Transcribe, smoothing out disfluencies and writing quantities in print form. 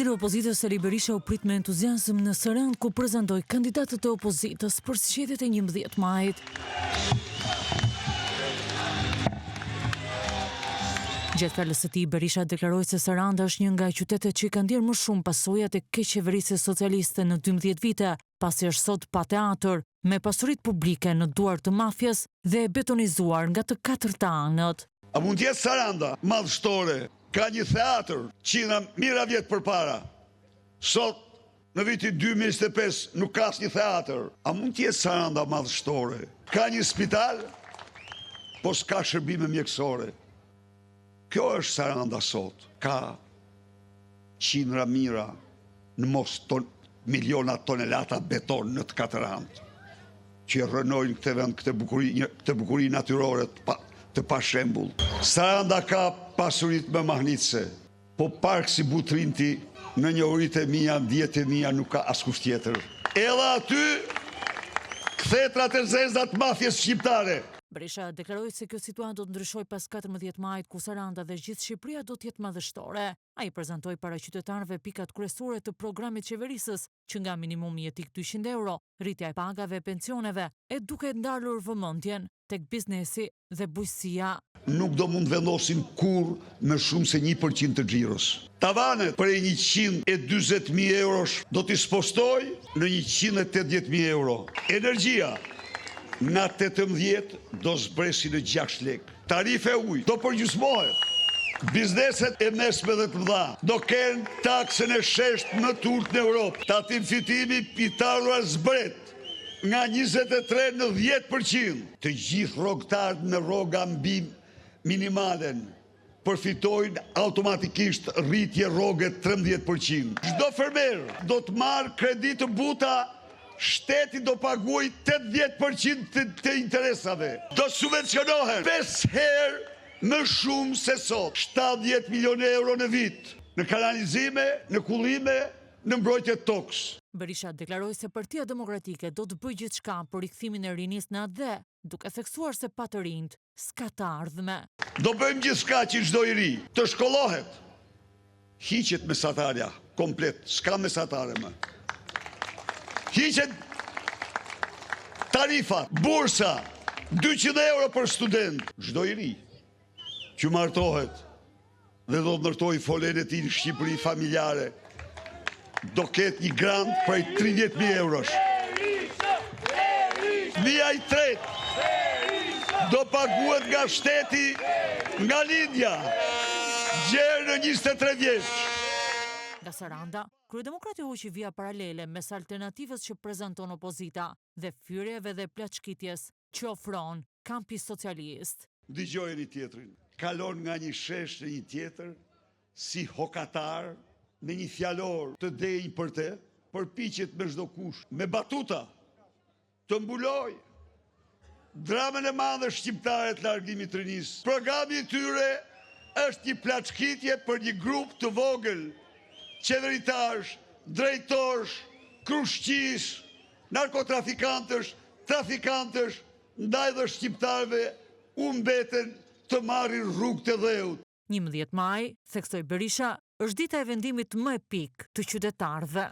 Lideri i opozitës Sali Berisha u prit me entuziazëm në Sarandë ku prezantoi kandidatët e opozitës për zgjedhjet e 11 majit. Gjatë fjalës së tij, Berisha deklaroi se Saranda është një nga qytetet që i kanë ndier më shumë pasojat e keqeverisë socialiste në 12 vite, pasi është sot pa teatër, me pasuritë publike në duar të mafjas dhe e betonizuar nga të katërta anët. A mund të jetë Saranda madhështore? Ka një teatr, qindra mijëra vjet përpara. Sot, në vitin 2025, nuk ka asnjë teatr. A mund të jetë Saranda madhështore? Ka një spital, po s'ka shërbime mjekësore. Kjo është Saranda sot. Ka qindra mijëra, në mos miliona tonelata beton në të katër anët, që rënojnë këtë vend, këtë bukuri natyrore të pashembull. Saranda ka pasurit me mahnitse, po park si Butrinti në njohuritë e mia, ndjetë e mia nuk ka askush tjetër. Edhe aty kthjetrat e zeza të mafjes shqiptare. Berisha deklaroi se kjo situatë do të ndryshojë pas 14 majit, ku Saranda dhe gjithë Shqipëria do të jetë madhështore. Ai prezantoi para qytetarëve pikat kryesore të programit qeverisës, që nga minimumi jetik 200 euro, rritja e pagave e pensioneve, e duke ndalur vëmendjen tek biznesi dhe bujqësia. Nuk do mund vendosin kur me shumë se 1% të xhiros. Tavanet për 140.000 eurosh do t'i spostoj në 180.000 euro. Energjia nga 18 do zbresi në 6 lek. Tarife ujë do përgjysmohet. Bizneset e mesme dhe të mëdha do kenë taksën e sheshtë më të urtë në Europë. Tatim fitimi pitarur zbret nga 23 në 10%. Të gjithë rrogtarët me rroga mbi minimalen përfitojnë automatikisht rritje rroge 13%. Çdo fermer do të marrë kredi të buta, shteti do paguaj 80% të interesave. Do subvencionohen 5 herë më shumë se sot. 70 milionë euro në vit, në kanalizime, në kullime, në mbrojtje tokës. Berisha deklaroi se Partia Demokratike do të bëjë gjithçka për rikthimin e rinisë në atë dhe, duke theksuar se pa të rinjt s'ka të ardhme. Do bëjmë gjithçka që çdo i ri të shkollohet. Hiqet mesatarja komplet, s'ka mesatare më. Hiqet tarifa, bursa, 200 euro për student. Çdo i ri që martohet dhe do të ndërtoj folen e tij në Shqipëri familjare, do ketë një grant prej 30.000 eurosh. Mia i tretë do paguhet nga shteti nga lindja, gjerë në 23 vjeç. Nga Saranda, Kryedemokrati hoqi vija paralele mes alternativës që prezanton opozita dhe fyrjeve dhe plaçkitjes që ofron kampi socialist. Dëgjojeni tjetrin. Kalon nga një shesh në një tjetër, si hokatar, me një fjalor të denj për te, përpiqet me çdo kush, me batuta, të mbuloj dramën e madhe shqiptare të largimit të rinisë. Programi i tyre është një plaçkitje për një grup të vogël, qeveritarësh, drejtorësh, krushqish, narkotrafikantësh, trafikantësh, ndaj dhe shqiptarëve u mbeten të marrin rrugë të dheut. 11 maj, theksoi Berisha, është dita e vendimit më epik të qytetarëve.